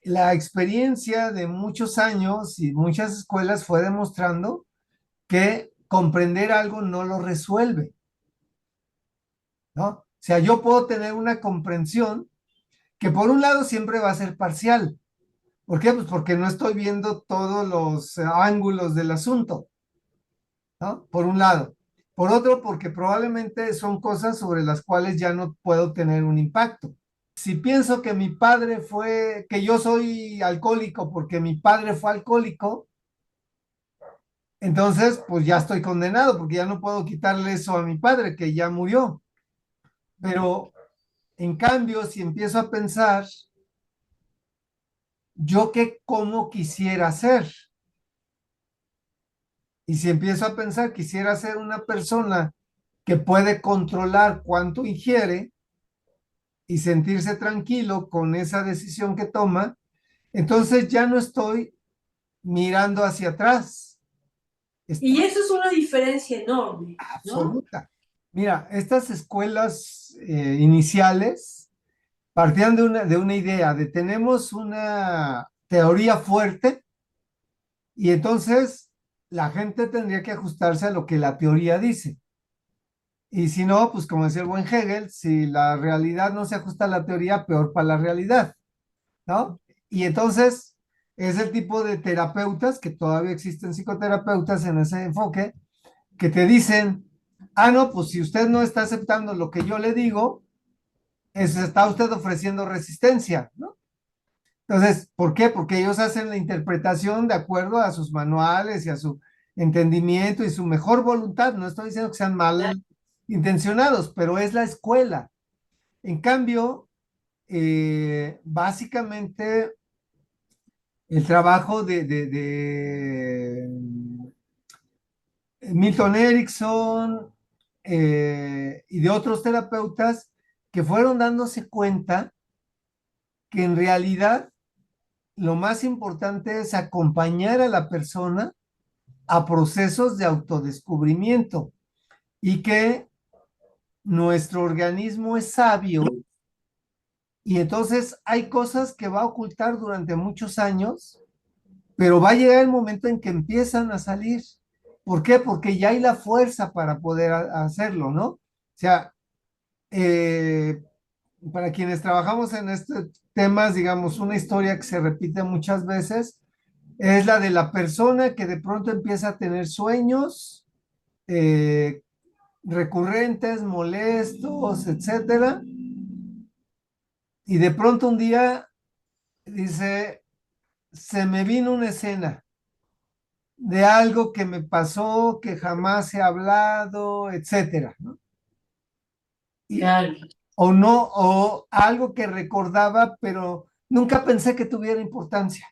la experiencia de muchos años y muchas escuelas fue demostrando que comprender algo no lo resuelve, ¿no? O sea, yo puedo tener una comprensión que por un lado siempre va a ser parcial. ¿Por qué? Pues porque no estoy viendo todos los ángulos del asunto, ¿no? Por un lado. Por otro, porque probablemente son cosas sobre las cuales ya no puedo tener un impacto. Si pienso que mi padre fue, que yo soy alcohólico porque mi padre fue alcohólico, entonces pues ya estoy condenado porque ya no puedo quitarle eso a mi padre que ya murió. Pero en cambio, si empiezo a pensar, yo qué, cómo quisiera ser, y si empiezo a pensar, quisiera ser una persona que puede controlar cuánto ingiere y sentirse tranquilo con esa decisión que toma, entonces ya no estoy mirando hacia atrás. Y Estoy eso es una diferencia enorme, ¿no? absoluta. Mira, estas escuelas iniciales partían de una idea de tenemos una teoría fuerte y entonces la gente tendría que ajustarse a lo que la teoría dice. Y si no, pues como decía el buen Hegel, si la realidad no se ajusta a la teoría, peor para la realidad, ¿no? Y entonces es el tipo de terapeutas, que todavía existen psicoterapeutas en ese enfoque, que te dicen, ah, no, pues si usted no está aceptando lo que yo le digo, está usted ofreciendo resistencia, ¿no? Entonces, ¿por qué? Porque ellos hacen la interpretación de acuerdo a sus manuales y a su entendimiento y su mejor voluntad. No estoy diciendo que sean mal intencionados, pero es la escuela. En cambio, básicamente el trabajo de Milton Erickson y de otros terapeutas que fueron dándose cuenta que en realidad lo más importante es acompañar a la persona a procesos de autodescubrimiento y que nuestro organismo es sabio y entonces hay cosas que va a ocultar durante muchos años, pero va a llegar el momento en que empiezan a salir. ¿Por qué? Porque ya hay la fuerza para poder hacerlo, ¿no? O sea, eh, para quienes trabajamos en estos temas, digamos, una historia que se repite muchas veces es la de la persona que de pronto empieza a tener sueños eh, recurrentes, molestos, etcétera, y de pronto un día dice, se me vino una escena de algo que me pasó, que jamás he hablado, etcétera, ¿no? Y, Claro. o no, o algo que recordaba, pero nunca pensé que tuviera importancia.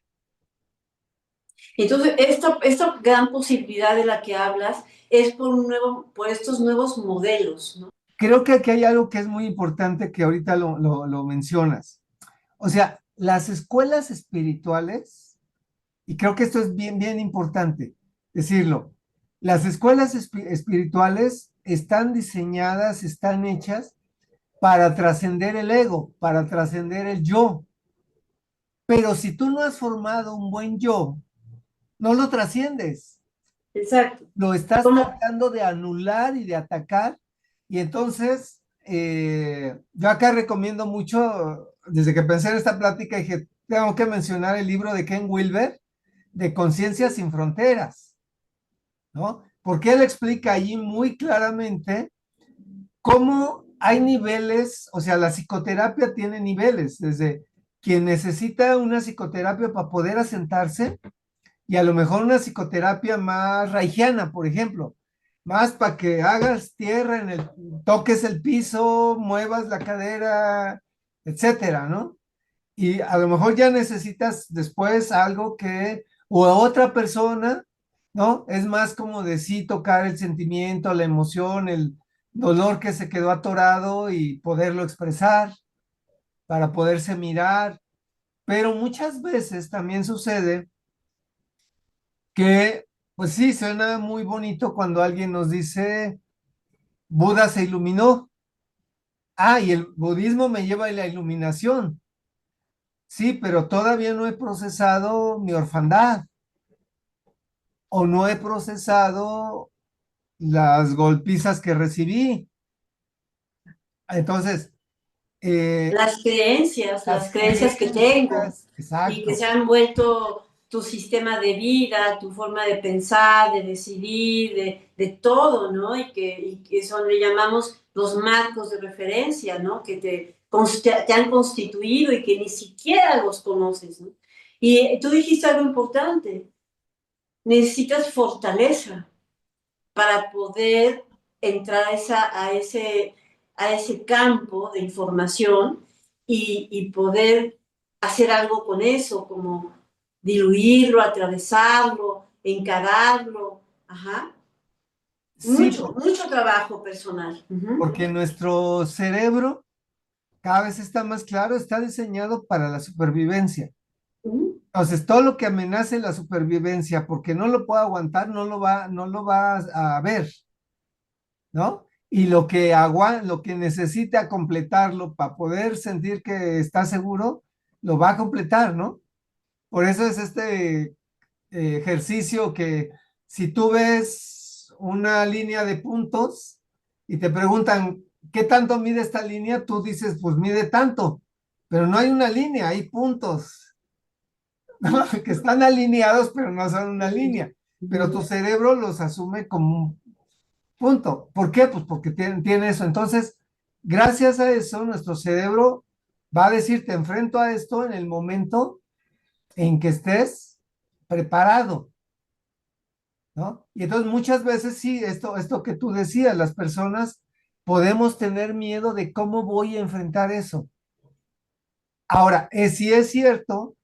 Entonces, esta gran posibilidad de la que hablas es por estos nuevos modelos, ¿no? Creo que aquí hay algo que es muy importante que ahorita lo mencionas. O sea, las escuelas espirituales, y creo que esto es bien, bien importante decirlo, las escuelas espirituales están diseñadas, están hechas para trascender el ego, para trascender el yo. Pero si tú no has formado un buen yo, no lo trasciendes, Exacto. lo estás Como, tratando de anular y de atacar. Y entonces, yo acá recomiendo mucho, desde que pensé en esta plática, dije, tengo que mencionar el libro de Ken Wilber, de Conciencia sin Fronteras, ¿no? Porque él explica allí muy claramente cómo hay niveles, o sea, la psicoterapia tiene niveles, desde quien necesita una psicoterapia para poder asentarse y a lo mejor una psicoterapia más reichiana, por ejemplo, más para que hagas tierra en el, toques el piso, muevas la cadera, etcétera, ¿no? Y a lo mejor ya necesitas después algo que, o a otra persona, ¿no? Es más como de sí tocar el sentimiento, la emoción, el dolor que se quedó atorado y poderlo expresar para poderse mirar. Pero muchas veces también sucede que, pues sí, suena muy bonito cuando alguien nos dice, Buda se iluminó. Ah, y el budismo me lleva a la iluminación. sí, pero todavía no he procesado mi orfandad o no he procesado las golpizas que recibí. Entonces, eh, las las creencias que tengo creencias, y que exacto, se han vuelto tu sistema de vida, tu forma de pensar, de decidir, de todo, ¿no? Y que eso le llamamos los marcos de referencia, ¿no? Que te han constituido y que ni siquiera los conoces, ¿no? Y tú dijiste algo importante, necesitas fortaleza para poder entrar a ese campo de información y poder hacer algo con eso, como diluirlo, atravesarlo, encararlo. Ajá. sí, Mucho trabajo personal. Uh-huh. porque nuestro cerebro cada vez está más claro, está diseñado para la supervivencia. Uh-huh. Entonces, todo lo que amenace la supervivencia, porque no lo puede aguantar, no lo va a ver, ¿no? Y lo que necesita completarlo para poder sentir que está seguro, lo va a completar, ¿no? Por eso es este ejercicio que si tú ves una línea de puntos y te preguntan, ¿qué tanto mide esta línea? Tú dices, pues mide tanto, pero no hay una línea, hay puntos, ¿no? Que están alineados, pero no son una línea. Pero tu cerebro los asume como un punto. ¿Por qué? Pues porque tiene eso. Entonces, gracias a eso, nuestro cerebro va a decir, te enfrento a esto en el momento en que estés preparado, ¿no? Y entonces muchas veces sí, esto que tú decías, las personas podemos tener miedo de cómo voy a enfrentar eso. Ahora, sí es cierto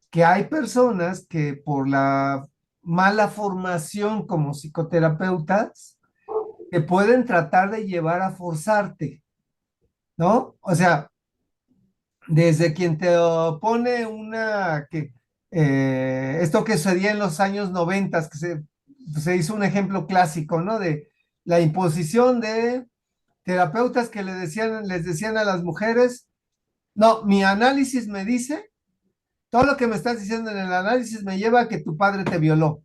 que hay personas que por la mala formación como psicoterapeutas, que pueden tratar de llevar a forzarte, ¿no? O sea, desde quien te pone esto que sucedía en los años 90, que se hizo un ejemplo clásico, ¿no? De la imposición de terapeutas que les decían a las mujeres, no, mi análisis me dice, todo lo que me estás diciendo en el análisis me lleva a que tu padre te violó,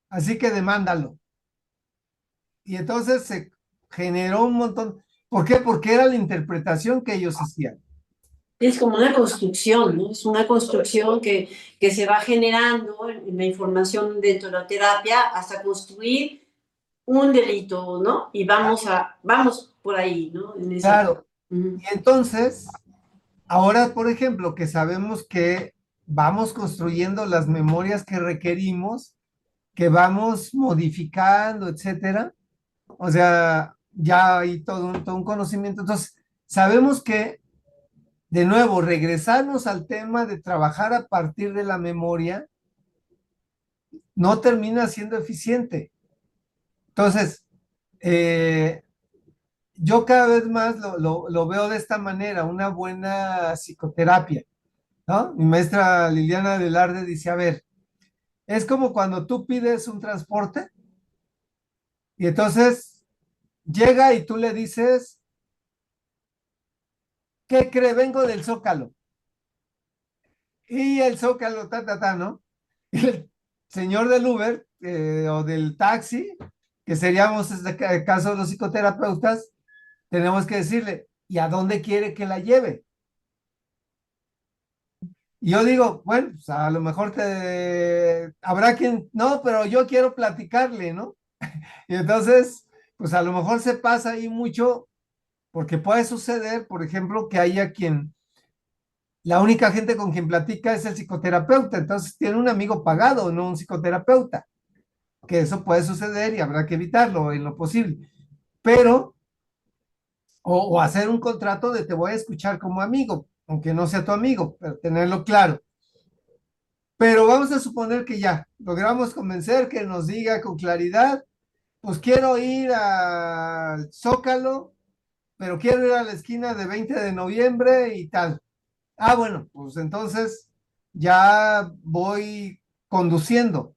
así que demándalo. Y entonces se generó un montón. ¿Por qué? Porque era la interpretación que ellos hacían. Es como una construcción, ¿no? Es una construcción que se va generando en la información dentro de la terapia hasta construir un delito, ¿no? Y vamos por ahí, ¿no? En ese. Claro. Uh-huh. Y entonces, ahora, por ejemplo, que sabemos que vamos construyendo las memorias que requerimos, que vamos modificando, etcétera. O sea, ya hay todo un conocimiento. Entonces, sabemos que, de nuevo, regresarnos al tema de trabajar a partir de la memoria no termina siendo eficiente. Entonces, eh, yo cada vez más lo veo de esta manera, una buena psicoterapia, ¿no? Mi maestra Liliana Velarde dice, a ver, es como cuando tú pides un transporte y entonces llega y tú le dices, ¿qué cree? Vengo del Zócalo. Y el Zócalo, ¿no? Y el señor del Uber o del taxi, que seríamos en este caso los psicoterapeutas, tenemos que decirle, ¿y a dónde quiere que la lleve? Y yo digo, bueno, pues a lo mejor habrá quien, no, pero yo quiero platicarle, ¿no? Y entonces, pues a lo mejor se pasa ahí mucho, porque puede suceder, por ejemplo, que haya quien, la única gente con quien platica es el psicoterapeuta, entonces tiene un amigo pagado, no un psicoterapeuta, que eso puede suceder y habrá que evitarlo en lo posible. Pero, o hacer un contrato de te voy a escuchar como amigo, aunque no sea tu amigo, pero tenerlo claro. Pero vamos a suponer que ya logramos convencer que nos diga con claridad, pues quiero ir al Zócalo, pero quiero ir a la esquina de 20 de noviembre y tal. Ah, bueno, pues entonces ya voy conduciendo,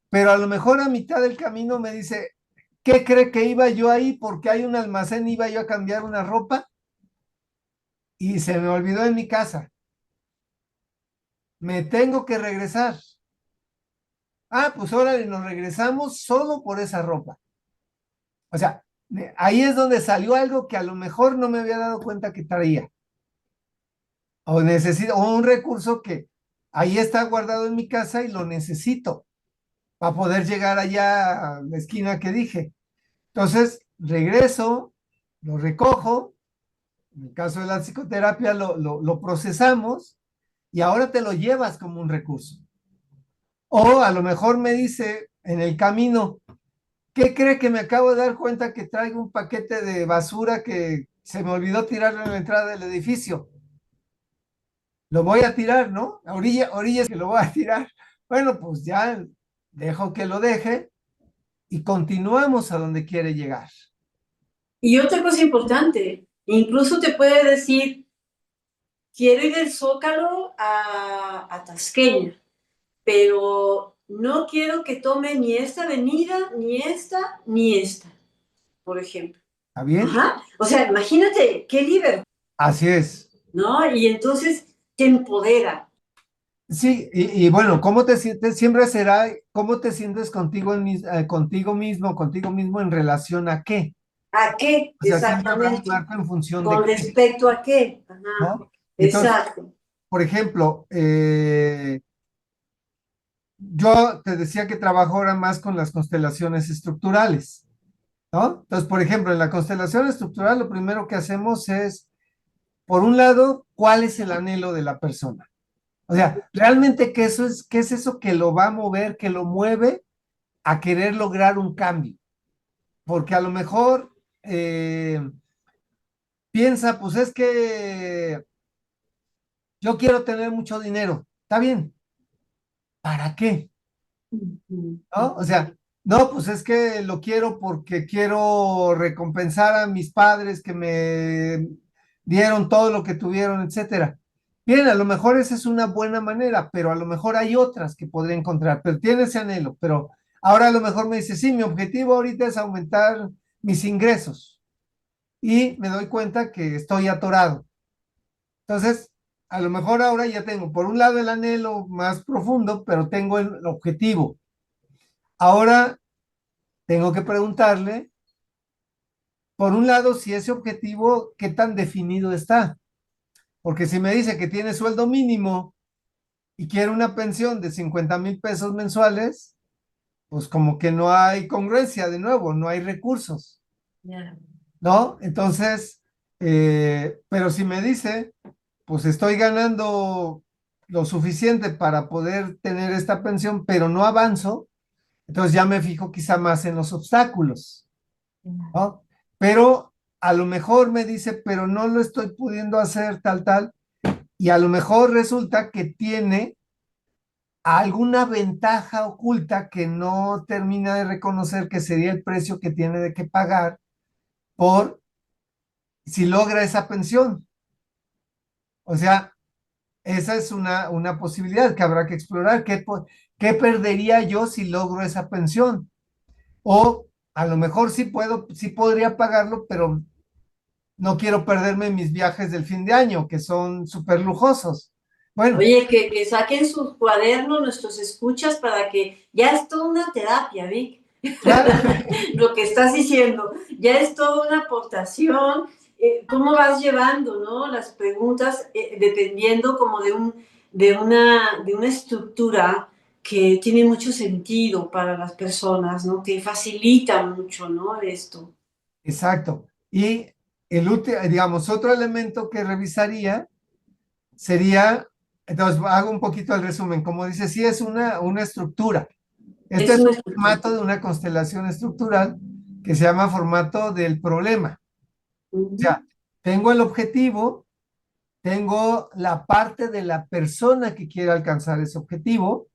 pero a lo mejor a mitad del camino me dice, ¿qué cree que iba yo ahí? Porque hay un almacén, iba yo a cambiar una ropa y se me olvidó en mi casa. me tengo que regresar. Ah, pues órale, nos regresamos solo por esa ropa. O sea, ahí es donde salió algo que a lo mejor no me había dado cuenta que traía. O necesito, o un recurso que ahí está guardado en mi casa y lo necesito para poder llegar allá a la esquina que dije. Entonces, regreso, lo recojo, en el caso de la psicoterapia lo procesamos y ahora te lo llevas como un recurso. O a lo mejor me dice en el camino, ¿qué cree que me acabo de dar cuenta que traigo un paquete de basura que se me olvidó tirarlo en la entrada del edificio? Lo voy a tirar, ¿no? A orillas que lo voy a tirar. Bueno, pues ya dejo que lo deje y continuamos a donde quiere llegar. Y otra cosa importante, incluso te puede decir, quiero ir del Zócalo a Tasqueña, pero no quiero que tome ni esta avenida, ni esta, por ejemplo. ¿Está bien? Ajá. O sea, imagínate qué libertad, Así es. ¿no? Y entonces te empodera. Sí, y bueno, ¿cómo te sientes? Siempre será, ¿cómo te sientes contigo mismo en relación a qué? ¿A qué? O sea, siempre habrá un Exactamente. marco en función de ¿Con qué, respecto a qué? Ajá. ¿no? Entonces, Exacto. por ejemplo, yo te decía que trabajo ahora más con las constelaciones estructurales, ¿no? Entonces, por ejemplo, en la constelación estructural, lo primero que hacemos es, por un lado, ¿cuál es el anhelo de la persona? O sea, realmente, qué es eso que lo va a mover, que lo mueve a querer lograr un cambio? Porque a lo mejor piensa, pues es que yo quiero tener mucho dinero. Está bien, ¿para qué? Ujú, ¿No? O ujú. sea, no, pues es que lo quiero porque quiero recompensar a mis padres que me dieron todo lo que tuvieron, etcétera. Bien, a lo mejor esa es una buena manera, pero a lo mejor hay otras que podría encontrar, pero tiene ese anhelo, pero ahora a lo mejor me dice, sí, mi objetivo ahorita es aumentar mis ingresos y me doy cuenta que estoy atorado. Entonces, a lo mejor ahora ya tengo, por un lado, el anhelo más profundo, pero tengo el objetivo. Ahora tengo que preguntarle, por un lado, si ese objetivo, qué tan definido está. Porque si me dice que tiene sueldo mínimo y quiere una pensión de 50,000 pesos mensuales, pues como que no hay congruencia de nuevo, no hay recursos, Ya. ¿no? Entonces, pero si me dice, pues estoy ganando lo suficiente para poder tener esta pensión, pero no avanzo, entonces ya me fijo quizá más en los obstáculos, ¿no? Pero a lo mejor me dice, pero no lo estoy pudiendo hacer tal, y a lo mejor resulta que tiene alguna ventaja oculta que no termina de reconocer que sería el precio que tiene de que pagar por si logra esa pensión. O sea, esa es una posibilidad que habrá que explorar. ¿Qué perdería yo si logro esa pensión? O a lo mejor sí puedo, sí podría pagarlo, pero no quiero perderme mis viajes del fin de año, que son súper lujosos. Bueno, Oye, que saquen sus cuadernos nuestros escuchas para que ya es toda una terapia, Vic. claro, Lo que estás diciendo, ya es toda una aportación. ¿Cómo vas llevando, no? Las preguntas, dependiendo como de una estructura que tiene mucho sentido para las personas, ¿no? Que facilita mucho, ¿no? Esto. exacto. Y el último, digamos, otro elemento que revisaría sería, entonces hago un poquito el resumen, como dice, sí es una estructura. Este Es es una un estructura. formato de una constelación estructural que se llama formato del problema. O Ujú. sea, tengo el objetivo, tengo la parte de la persona que quiere alcanzar ese objetivo,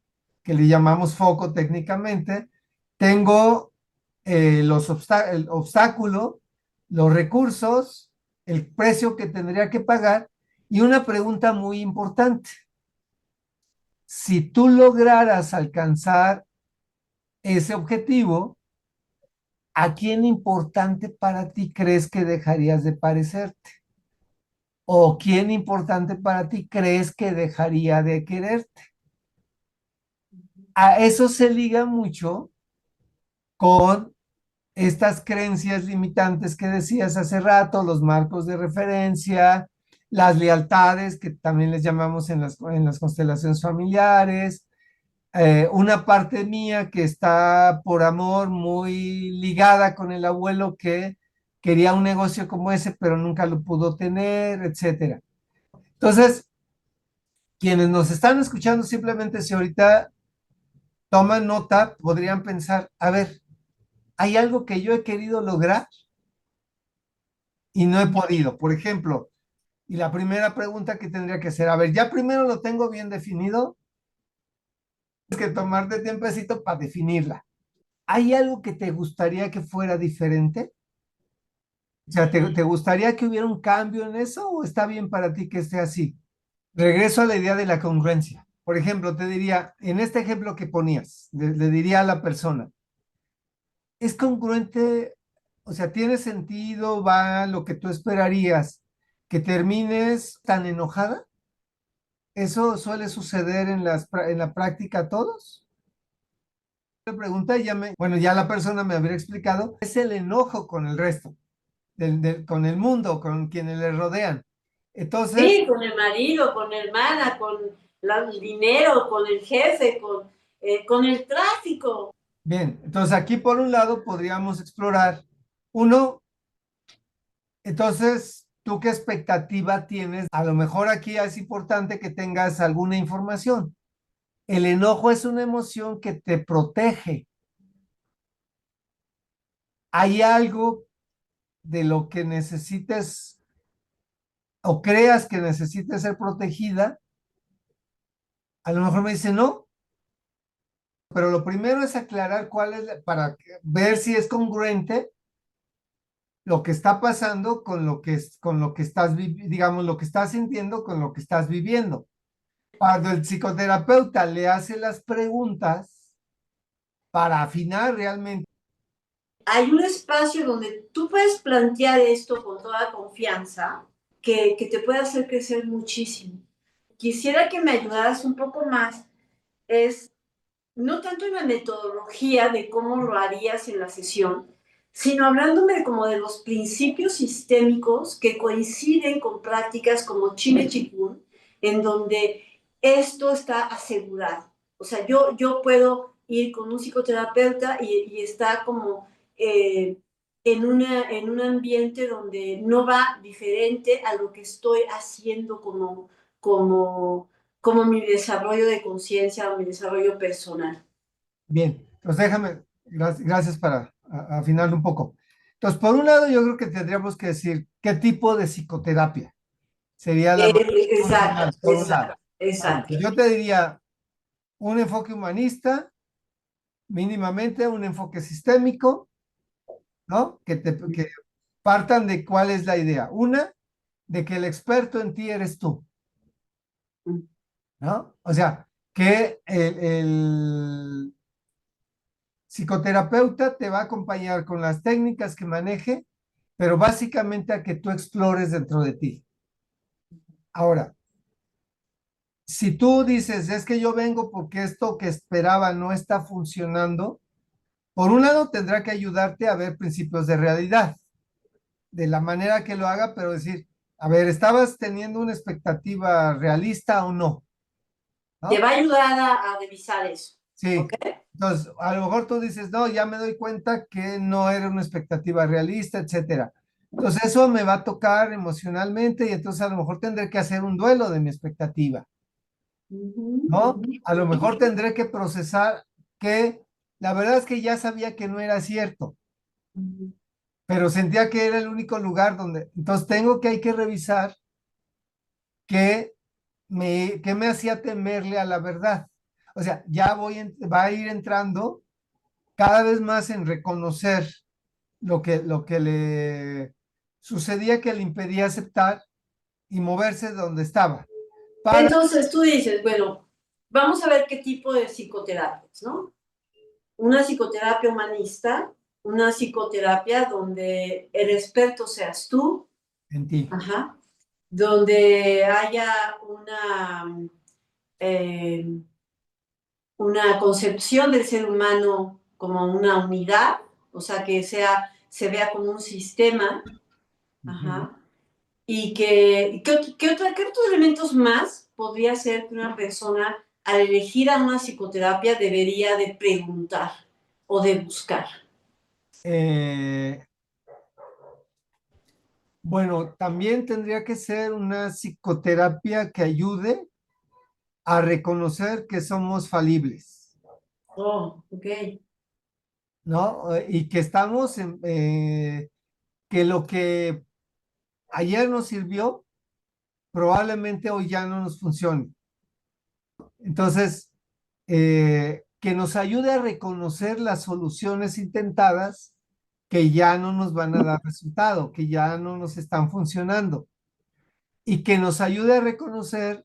que le llamamos foco técnicamente, tengo el obstáculo, los recursos, el precio que tendría que pagar y una pregunta muy importante. Si tú lograras alcanzar ese objetivo, ¿a quién importante para ti crees que dejarías de parecerte? o quién importante para ti crees que dejaría de quererte. A eso se liga mucho con estas creencias limitantes que decías hace rato, los marcos de referencia, las lealtades, que también les llamamos en las constelaciones familiares, una parte mía que está por amor muy ligada con el abuelo que quería un negocio como ese, pero nunca lo pudo tener, etcétera. Entonces, quienes nos están escuchando, simplemente si ahorita toman nota, podrían pensar, a ver, hay algo que yo he querido lograr y no he podido. Por ejemplo, y la primera pregunta que tendría que hacer, a ver, ya primero lo tengo bien definido, es que tomarte tiempecito para definirla. ¿Hay algo que te gustaría que fuera diferente? O sea, ¿te gustaría que hubiera un cambio en eso o está bien para ti que esté así? Regreso a la idea de la congruencia. Por ejemplo, te diría, en este ejemplo que ponías, le diría a la persona, ¿es congruente? O sea, ¿tiene sentido, va lo que tú esperarías, que termines tan enojada? ¿Eso suele suceder en la práctica a todos? La pregunta bueno, ya la persona me habría explicado, es el enojo con el resto, con el mundo, con quienes le rodean. Entonces, Sí, con el marido, con la hermana, con el dinero, con el jefe, con el tráfico. bien, entonces aquí por un lado podríamos explorar, uno, entonces, ¿tú qué expectativa tienes? A lo mejor aquí es importante que tengas alguna información. El enojo es una emoción que te protege. ¿Hay algo de lo que necesites o creas que necesites ser protegida? A lo mejor me dice no, pero lo primero es aclarar cuál es, para ver si es congruente lo que está pasando con lo que, con lo que estás, digamos, lo que estás sintiendo con lo que estás viviendo. Cuando el psicoterapeuta le hace las preguntas para afinar realmente. Hay un espacio donde tú puedes plantear esto con toda confianza que te puede hacer crecer muchísimo. Quisiera que me ayudaras un poco más, es no tanto en la metodología de cómo lo harías en la sesión, sino hablándome como de los principios sistémicos que coinciden con prácticas como Chine Chikun, en donde esto está asegurado. O sea, yo puedo ir con un psicoterapeuta y está como en un ambiente donde no va diferente a lo que estoy haciendo como, como mi desarrollo de conciencia o mi desarrollo personal. Bien, entonces déjame, gracias para afinar un poco. Entonces, por un lado, yo creo que tendríamos que decir qué tipo de psicoterapia sería la más Exacto, funcional, por un lado. exacto, exacto. Yo te diría un enfoque humanista, mínimamente un enfoque sistémico, ¿no? Que partan de cuál es la idea. Una, de que el experto en ti eres tú, ¿no? O sea, que el psicoterapeuta te va a acompañar con las técnicas que maneje, pero básicamente a que tú explores dentro de ti. Ahora, si tú dices, es que yo vengo porque esto que esperaba no está funcionando, por un lado tendrá que ayudarte a ver principios de realidad, de la manera que lo haga, pero decir, a ver, ¿estabas teniendo una expectativa realista o no? Te ¿No? va a ayudar a revisar eso, ¿ok? Sí. Entonces, a lo mejor tú dices, no, ya me doy cuenta que no era una expectativa realista, etcétera. Entonces, eso me va a tocar emocionalmente y entonces a lo mejor tendré que hacer un duelo de mi expectativa, ¿no? A lo mejor tendré que procesar que la verdad es que ya sabía que no era cierto, pero sentía que era el único lugar donde, entonces hay que revisar qué me hacía temerle a la verdad. O sea, ya va a ir entrando cada vez más en reconocer lo que le sucedía que le impedía aceptar y moverse de donde estaba. Para, Entonces tú dices, bueno, vamos a ver qué tipo de psicoterapias, ¿no? Una psicoterapia humanista, una psicoterapia donde el experto seas tú, en ti. ajá, donde haya eh, una concepción del ser humano como una unidad, o sea, que se vea como un sistema, Ujú. ajá, y ¿qué otros elementos más podría ser que una persona al elegir a una psicoterapia debería de preguntar o de buscar? Eh, bueno, también tendría que ser una psicoterapia que ayude a reconocer que somos falibles, Oh, ok. ¿no? Y que estamos que lo que ayer nos sirvió, probablemente hoy ya no nos funcione. Entonces, que nos ayude a reconocer las soluciones intentadas que ya no nos van a dar resultado, que ya no nos están funcionando, y que nos ayude a reconocer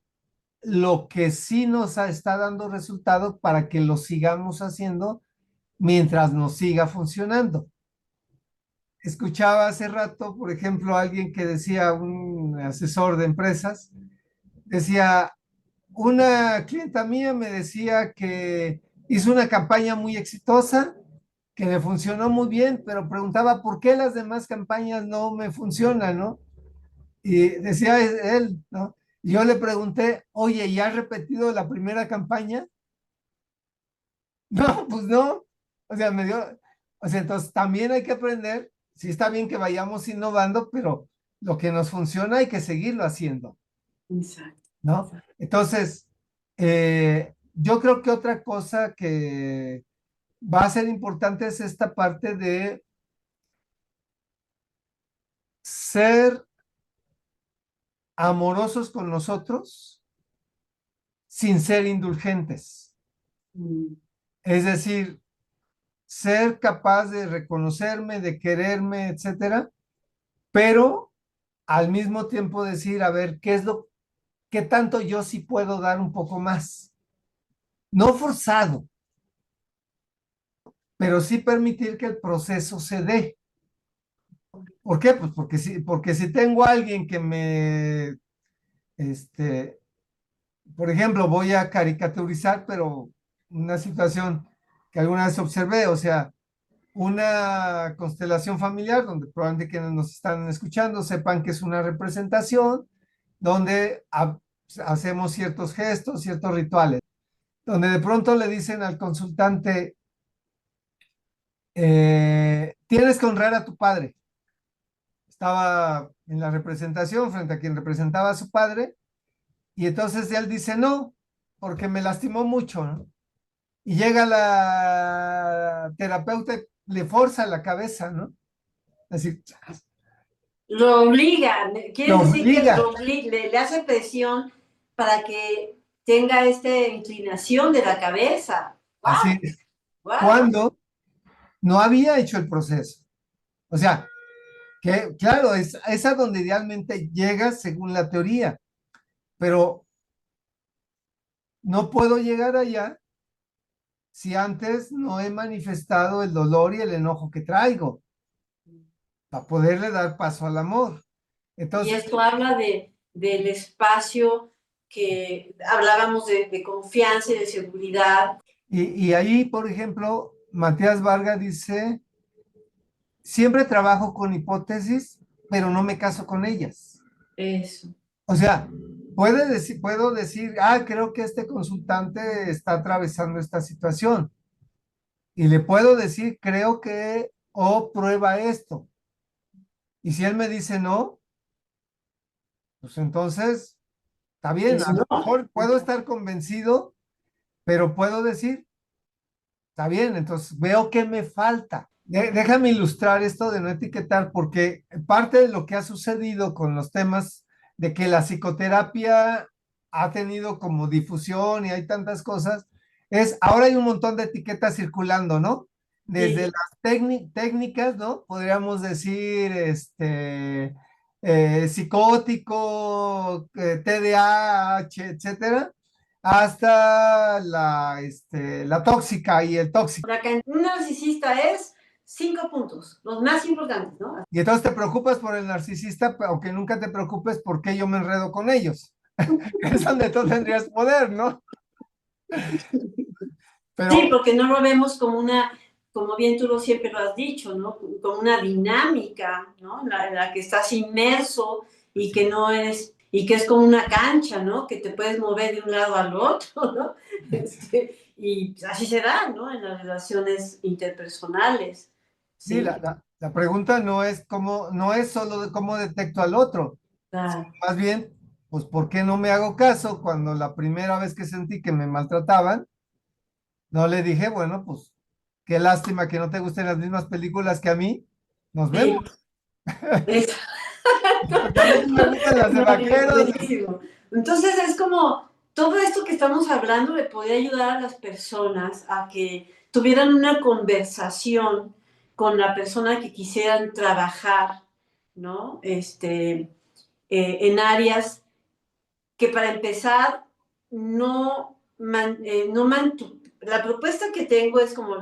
lo que sí está dando resultado para que lo sigamos haciendo mientras nos siga funcionando. Escuchaba hace rato, por ejemplo, a alguien que decía, un asesor de empresas, decía, una clienta mía me decía que hizo una campaña muy exitosa, que le funcionó muy bien, pero preguntaba por qué las demás campañas no me funcionan, ¿no? Y decía él, ¿no? Y yo le pregunté, oye, ¿ya has repetido la primera campaña? No, pues no. O sea, o sea, entonces también hay que aprender, sí está bien que vayamos innovando, pero lo que nos funciona hay que seguirlo haciendo, Exacto, ¿no? exacto. Entonces, yo creo que otra cosa que va a ser importante es esta parte de ser amorosos con nosotros sin ser indulgentes. Mm. Es decir, ser capaz de reconocerme, de quererme, etcétera, pero al mismo tiempo decir, a ver, qué tanto yo sí puedo dar un poco más? No forzado, pero sí permitir que el proceso se dé. ¿Por qué? Pues porque si tengo a alguien que este, por ejemplo, voy a caricaturizar, pero una situación que alguna vez observé, o sea, una constelación familiar, donde probablemente quienes nos están escuchando sepan que es una representación donde hacemos ciertos gestos, ciertos rituales, donde de pronto le dicen al consultante, tienes que honrar a tu padre. Estaba en la representación frente a quien representaba a su padre, y entonces él dice, no, porque me lastimó mucho, ¿no? Y llega la terapeuta, y le forza la cabeza, ¿no? Así, Lo obliga, lo quiere decir que obliga, le hace presión para que tenga esta inclinación de la cabeza. así, ¡Wow! ¡Wow! cuando no había hecho el proceso. O sea, que claro, es a donde idealmente llegas según la teoría, pero no puedo llegar allá si antes no he manifestado el dolor y el enojo que traigo para poderle dar paso al amor. Y Entonces, esto habla del espacio que hablábamos de confianza y de seguridad. y ahí, por ejemplo, Matías Vargas dice, siempre trabajo con hipótesis, pero no me caso con ellas. Eso. O sea, puedo decir, creo que este consultante está atravesando esta situación. Y le puedo decir, creo que, o prueba esto. Y si él me dice no, pues entonces, está bien, Es a lo no. mejor puedo estar convencido, pero puedo decir, está bien, entonces veo que me falta. Déjame ilustrar esto de no etiquetar, porque parte de lo que ha sucedido con los temas de que la psicoterapia ha tenido como difusión y hay tantas cosas, ahora hay un montón de etiquetas circulando, ¿no? Desde Sí. las técnicas, ¿no? Podríamos decir, psicótico, TDAH, etcétera, hasta la tóxica y el tóxico. Un narcisista es 5 puntos, los más importantes, ¿no? Y entonces te preocupas por el narcisista, aunque nunca te preocupes por qué yo me enredo con ellos. Es donde tú tendrías poder, ¿no? Sí, Pero porque no lo vemos como una, como bien tú lo siempre lo has dicho, ¿no? Como una dinámica, ¿no? En la que estás inmerso y que no eres, y que es como una cancha, ¿no? Que te puedes mover de un lado al otro, ¿no? Y así se da, ¿no? En las relaciones interpersonales, sí, ¿sí? la pregunta no es cómo, no es solo de cómo detecto al otro, Claro. más bien, pues, ¿por qué no me hago caso cuando la primera vez que sentí que me maltrataban, no le dije, bueno, pues, qué lástima que no te gusten las mismas películas que a mí, nos vemos. Sí, es, También me gustan las de no, vaqueros. buenísimo. Entonces es como todo esto que estamos hablando le podría ayudar a las personas a que tuvieran una conversación con la persona que quisieran trabajar, ¿no? En áreas que para empezar no la propuesta que tengo es como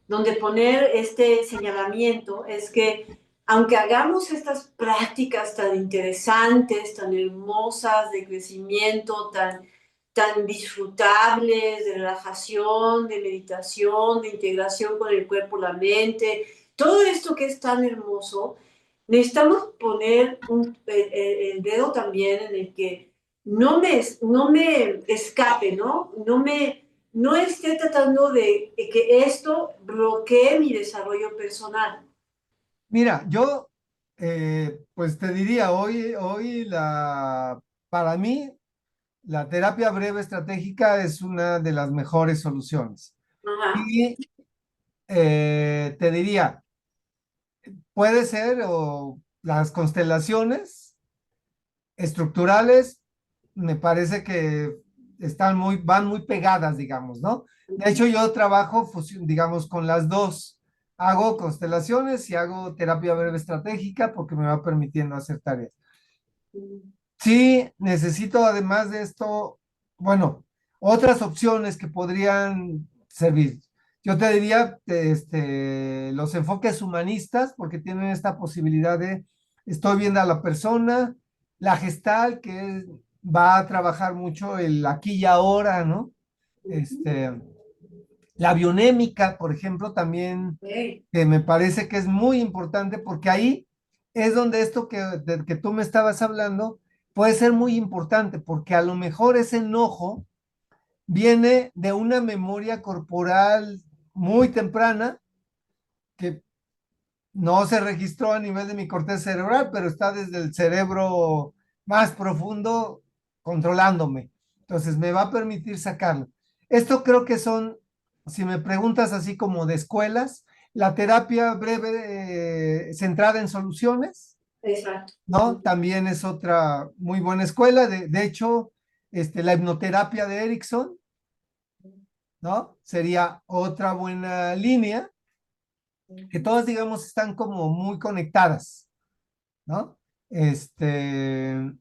donde poner este señalamiento es que aunque hagamos estas prácticas tan interesantes, tan hermosas de crecimiento, tan disfrutables, de relajación, de meditación, de integración con el cuerpo, la mente, todo esto que es tan hermoso, necesitamos poner el dedo también en el que no me escape, ¿no? No esté tratando de que esto bloquee mi desarrollo personal. Mira, yo, pues te diría, para mí, la terapia breve estratégica es una de las mejores soluciones. Ajá. Y te diría, puede ser, o las constelaciones estructurales, me parece que van muy pegadas, digamos, ¿no? De hecho, yo trabajo, digamos, con las dos. Hago constelaciones y hago terapia breve estratégica porque me va permitiendo hacer tareas. Sí, necesito además de esto, bueno, otras opciones que podrían servir. Yo te diría, los enfoques humanistas, porque tienen esta posibilidad de, estoy viendo a la persona, la gestal, va a trabajar mucho el aquí y ahora, ¿no? Este, la bionémica, por ejemplo, también, Okay. que me parece que es muy importante, porque ahí es donde esto que tú me estabas hablando puede ser muy importante, porque a lo mejor ese enojo viene de una memoria corporal muy temprana que no se registró a nivel de mi corteza cerebral, pero está desde el cerebro más profundo controlándome. Entonces me va a permitir sacarlo. Esto creo que son, si me preguntas así como de escuelas, la terapia breve centrada en soluciones, Exacto. ¿no? También es otra muy buena escuela. De hecho, la hipnoterapia de Erickson, ¿no? Sería otra buena línea, que todas, digamos, están como muy conectadas, ¿no? Este,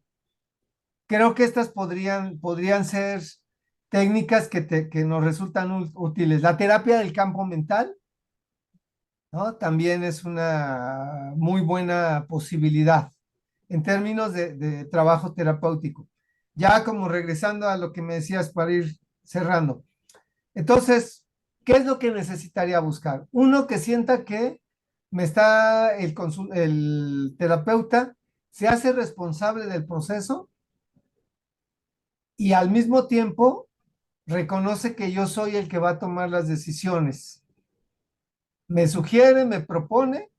creo que estas podrían ser técnicas que nos resultan útiles. La terapia del campo mental, ¿no? También es una muy buena posibilidad en términos de trabajo terapéutico. Ya como regresando a lo que me decías para ir cerrando. Entonces, ¿qué es lo que necesitaría buscar? Uno que sienta que el terapeuta se hace responsable del proceso y al mismo tiempo reconoce que yo soy el que va a tomar las decisiones. Me sugiere, me propone,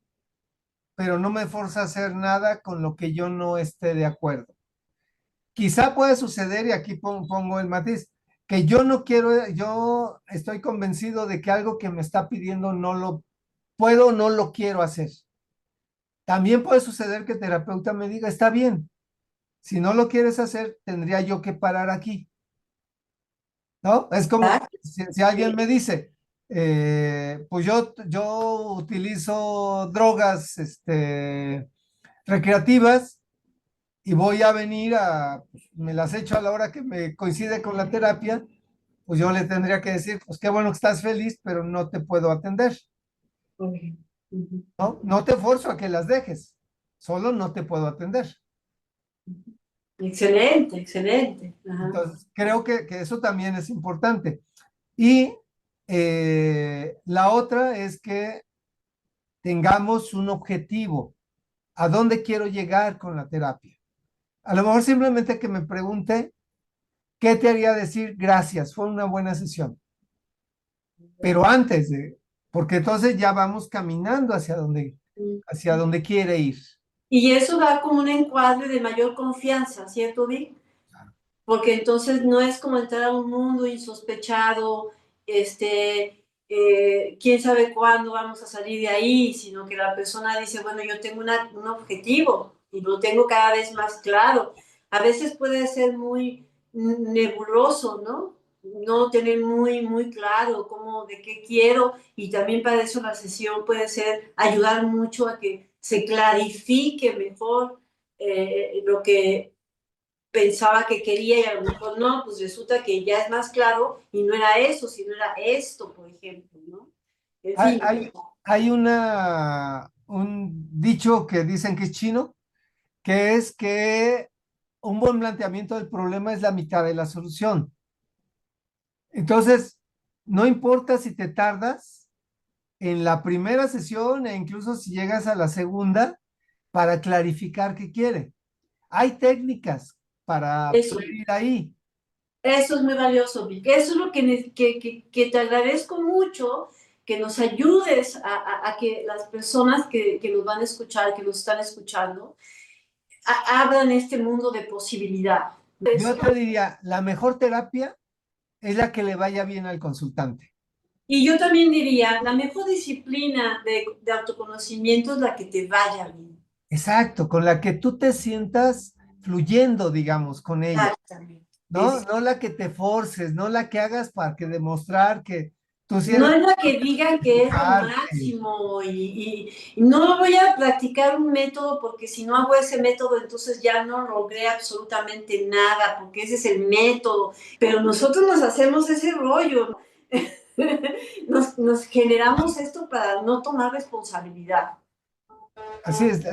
pero no me forza a hacer nada con lo que yo no esté de acuerdo. Quizá puede suceder, y aquí pongo el matiz, que yo no quiero, yo estoy convencido de que algo que me está pidiendo no lo puedo o no lo quiero hacer. También puede suceder que el terapeuta me diga, está bien, si no lo quieres hacer, tendría yo que parar aquí, ¿no? Es como Exacto. si alguien me dice, pues yo utilizo drogas, recreativas y voy a venir pues, me las echo a la hora que me coincide con la terapia, pues yo le tendría que decir, pues qué bueno que estás feliz, pero no te puedo atender. Ok. Ujú. ¿no? No te forzo a que las dejes, solo no te puedo atender. Excelente, excelente. Ajá. Entonces, creo que eso también es importante. Y la otra es que tengamos un objetivo. ¿A dónde quiero llegar con la terapia? A lo mejor simplemente que me pregunte, ¿qué te haría decir gracias? Fue una buena sesión. Pero antes de, porque entonces ya vamos caminando hacia donde quiere ir. Y eso da como un encuadre de mayor confianza, ¿cierto, Vic? Porque entonces no es como entrar a un mundo insospechado, quién sabe cuándo vamos a salir de ahí, sino que la persona dice, bueno, yo tengo un objetivo y lo tengo cada vez más claro. A veces puede ser muy nebuloso, ¿no? No tener muy claro cómo, de qué quiero, y también para eso la sesión puede ser ayudar mucho a que se clarifique mejor lo que pensaba que quería y a lo mejor no, pues resulta que ya es más claro y no era eso, sino era esto, por ejemplo, ¿no? En Hay, fin, hay, hay un dicho que dicen que es chino, que es que un buen planteamiento del problema es la mitad de la solución. Entonces, no importa si te tardas en la primera sesión e incluso si llegas a la segunda para clarificar qué quiere. Hay técnicas para eso, poder ir ahí. eso es muy valioso, Vic. Eso es lo que te agradezco mucho, que nos ayudes a que las personas que nos van a escuchar, que nos están escuchando, abran este mundo de posibilidad. Yo te diría, la mejor terapia es la que le vaya bien al consultante. Y yo también diría, la mejor disciplina de autoconocimiento es la que te vaya bien. Exacto, con la que tú te sientas fluyendo, digamos, con ella, Exactamente. ¿no? No la que te forces, no la que hagas para que demostrar que tú sí No eres es la que digan que es lo parte. máximo y no voy a practicar un método porque si no hago ese método entonces ya no logré absolutamente nada porque ese es el método, pero nosotros nos hacemos ese rollo, nos generamos esto para no tomar responsabilidad. Así es,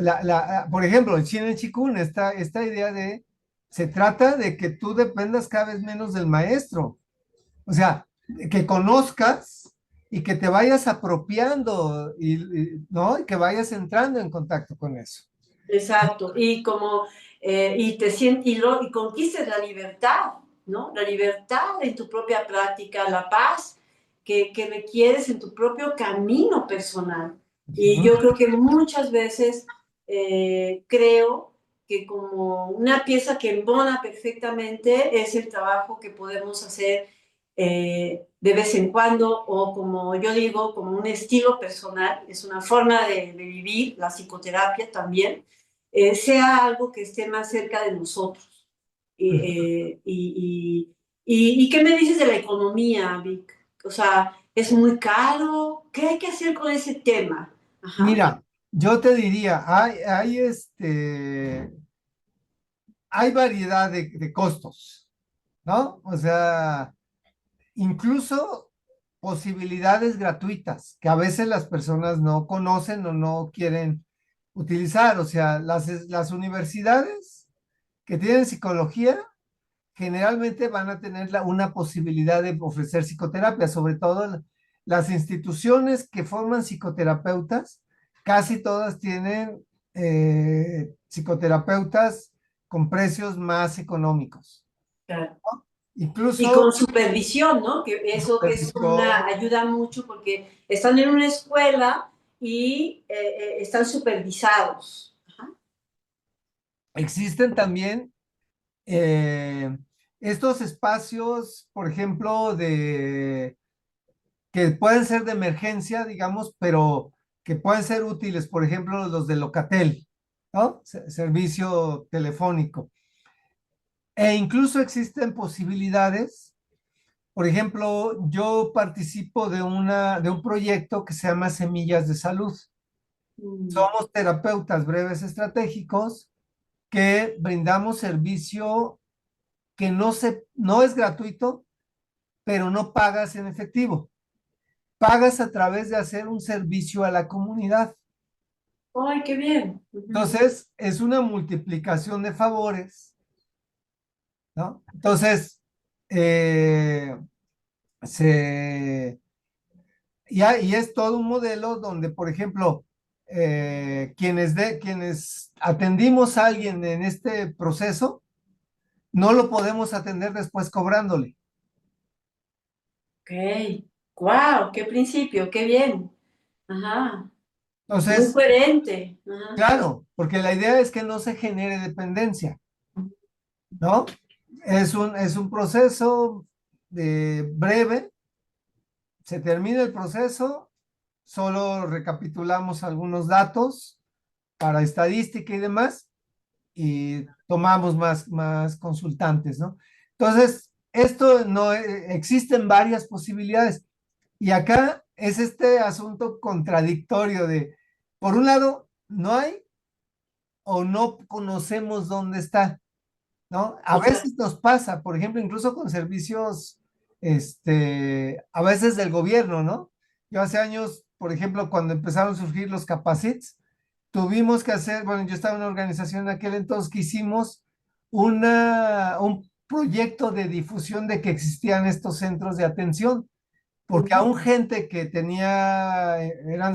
por ejemplo, el Shin Chikun, esta idea de, se trata de que tú dependas cada vez menos del maestro, o sea, que conozcas y que te vayas apropiando ¿no? Y que vayas entrando en contacto con eso. Exacto, y como, y te sientes, y conquistes la libertad, ¿no? La libertad en tu propia práctica, la paz que requieres en tu propio camino personal. Y yo creo que muchas veces creo que como una pieza que embona perfectamente es el trabajo que podemos hacer de vez en cuando, o como yo digo, como un estilo personal, es una forma de vivir, la psicoterapia también sea algo que esté más cerca de nosotros. ¿Y qué me dices de la economía, Vic? O sea, ¿es muy caro? ¿Qué hay que hacer con ese tema? Ajá. Mira, yo te diría, hay variedad de costos, ¿no? O sea, incluso posibilidades gratuitas que a veces las personas no conocen o no quieren utilizar. O sea, las universidades que tienen psicología generalmente van a tener una posibilidad de ofrecer psicoterapia, sobre todo las instituciones que forman psicoterapeutas, casi todas tienen psicoterapeutas con precios más económicos. Claro. Y Incluso con supervisión, ¿no? Que eso es supervisión. una ayuda mucho porque están en una escuela y están supervisados. Ajá. Existen también eh, estos espacios, por ejemplo, que pueden ser de emergencia, digamos, pero que pueden ser útiles, por ejemplo, los de Locatel, ¿no? Servicio telefónico. E incluso existen posibilidades. Por ejemplo, yo participo de un proyecto que se llama Semillas de Salud. Mm, Somos terapeutas breves estratégicos que brindamos servicio que no es gratuito, pero no pagas en efectivo. pagas a través de hacer un servicio a la comunidad. ¡Ay, qué bien! Ujú. Entonces, es una multiplicación de favores, ¿no? Entonces, eh, se, y es todo un modelo donde, por ejemplo, quienes atendimos a alguien en este proceso, no lo podemos atender después cobrándole. Ok. ¡Wow! ¡Qué principio! ¡Qué bien! Ajá. Muy Entonces, coherente. Ajá. claro, porque la idea es que no se genere dependencia, ¿no? Es un proceso breve, se termina el proceso, solo recapitulamos algunos datos para estadística y demás, y tomamos más consultantes, ¿no? Entonces, esto no existen varias posibilidades. Y acá es este asunto contradictorio de, por un lado, no hay o no conocemos dónde está, ¿no? A veces Exacto. nos pasa, por ejemplo, incluso con servicios, a veces del gobierno, ¿no? Yo hace años, por ejemplo, cuando empezaron a surgir los capacits, tuvimos que hacer, bueno, yo estaba en una organización en aquel entonces que hicimos un proyecto de difusión de que existían estos centros de atención, porque Ujú. aún gente que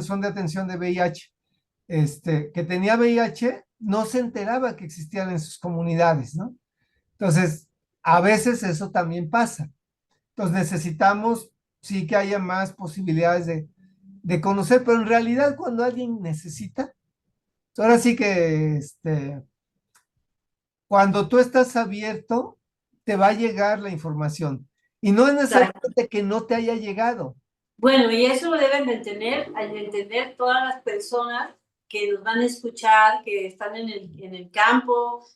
son de atención de VIH, que tenía VIH, no se enteraba que existían en sus comunidades, ¿no? Entonces, a veces eso también pasa. Entonces necesitamos, sí que haya más posibilidades de conocer, pero en realidad cuando alguien necesita, ahora sí que cuando tú estás abierto, te va a llegar la información. Y no es Exacto. necesariamente que no te haya llegado. Bueno, y eso lo deben de entender todas las personas que nos van a escuchar, que están en el campo,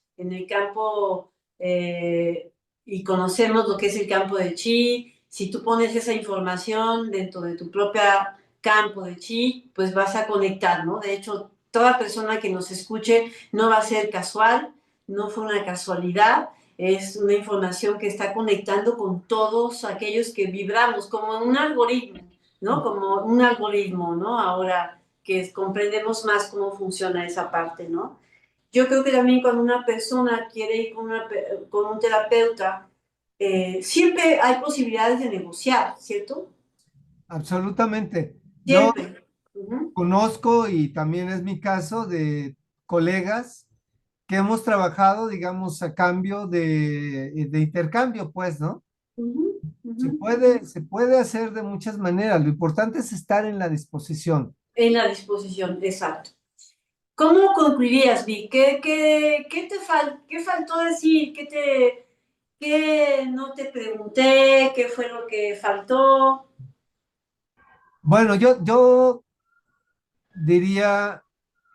y conocemos lo que es el campo de chi. Si tú pones esa información dentro de tu propia campo de chi, pues vas a conectar, ¿no? De hecho, toda persona que nos escuche no va a ser casual, no fue una casualidad, es una información que está conectando con todos aquellos que vibramos como un algoritmo, ¿no? Como un algoritmo, ¿no? Ahora que comprendemos más cómo funciona esa parte, ¿no? Yo creo que también cuando una persona quiere ir con un terapeuta, siempre hay posibilidades de negociar, ¿cierto? Absolutamente. Yo Siempre. Uh-huh. conozco y también es mi caso de colegas que hemos trabajado, digamos, a cambio de intercambio, pues, ¿no? Uh-huh. Se Uh-huh. puede, se puede hacer de muchas maneras. Lo importante es estar en la disposición. En la disposición, exacto. ¿Cómo concluirías, Vi? ¿Qué faltó decir? ¿Qué no te pregunté? ¿Qué fue lo que faltó? Bueno, yo diría,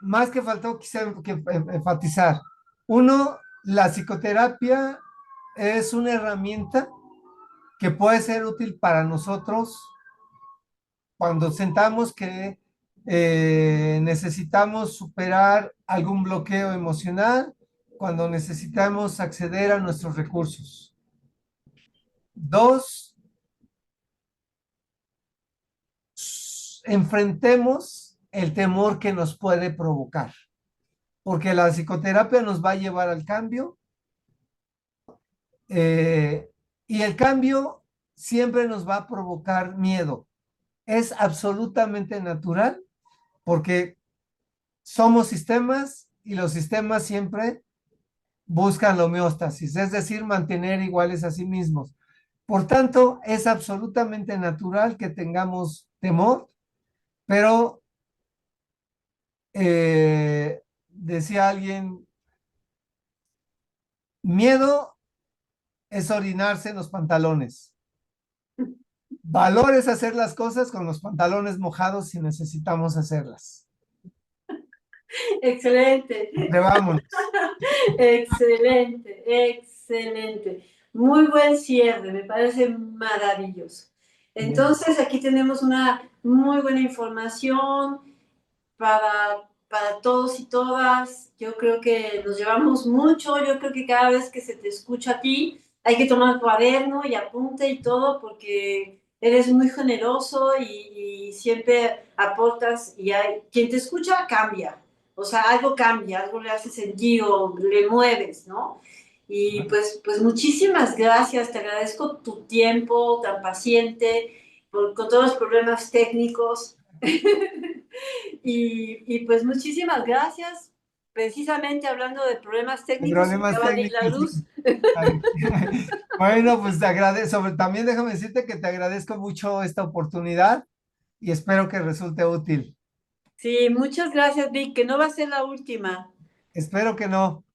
más que faltó, quizá que enfatizar. Uno, la psicoterapia es una herramienta que puede ser útil para nosotros cuando sentamos que necesitamos superar algún bloqueo emocional, cuando necesitamos acceder a nuestros recursos. Dos, enfrentemos el temor que nos puede provocar, porque la psicoterapia nos va a llevar al cambio, eh, y el cambio siempre nos va a provocar miedo. Es absolutamente natural porque somos sistemas y los sistemas siempre buscan la homeostasis, es decir, mantener iguales a sí mismos. Por tanto, es absolutamente natural que tengamos temor, pero decía alguien, miedo es orinarse en los pantalones. Valor es hacer las cosas con los pantalones mojados si necesitamos hacerlas. Excelente, Atrevámonos. excelente, excelente. Muy buen cierre, me parece maravilloso. Bien. Entonces, aquí tenemos una muy buena información para todos y todas. Yo creo que nos llevamos mucho. Yo creo que cada vez que se te escucha a ti, hay que tomar cuaderno y apunte y todo, porque eres muy generoso y siempre aportas y hay, quien te escucha cambia, o sea, algo cambia, algo le hace sentido, le mueves, ¿no? Y pues muchísimas gracias, te agradezco tu tiempo tan paciente con todos los problemas técnicos. Pues muchísimas gracias. Precisamente hablando de problemas De técnicos, se problemas acaba de ir la técnicos. luz. Ay. Bueno, pues te agradezco, también déjame decirte que te agradezco mucho esta oportunidad y espero que resulte útil. Sí, muchas gracias, Vic, que no va a ser la última. Espero que no.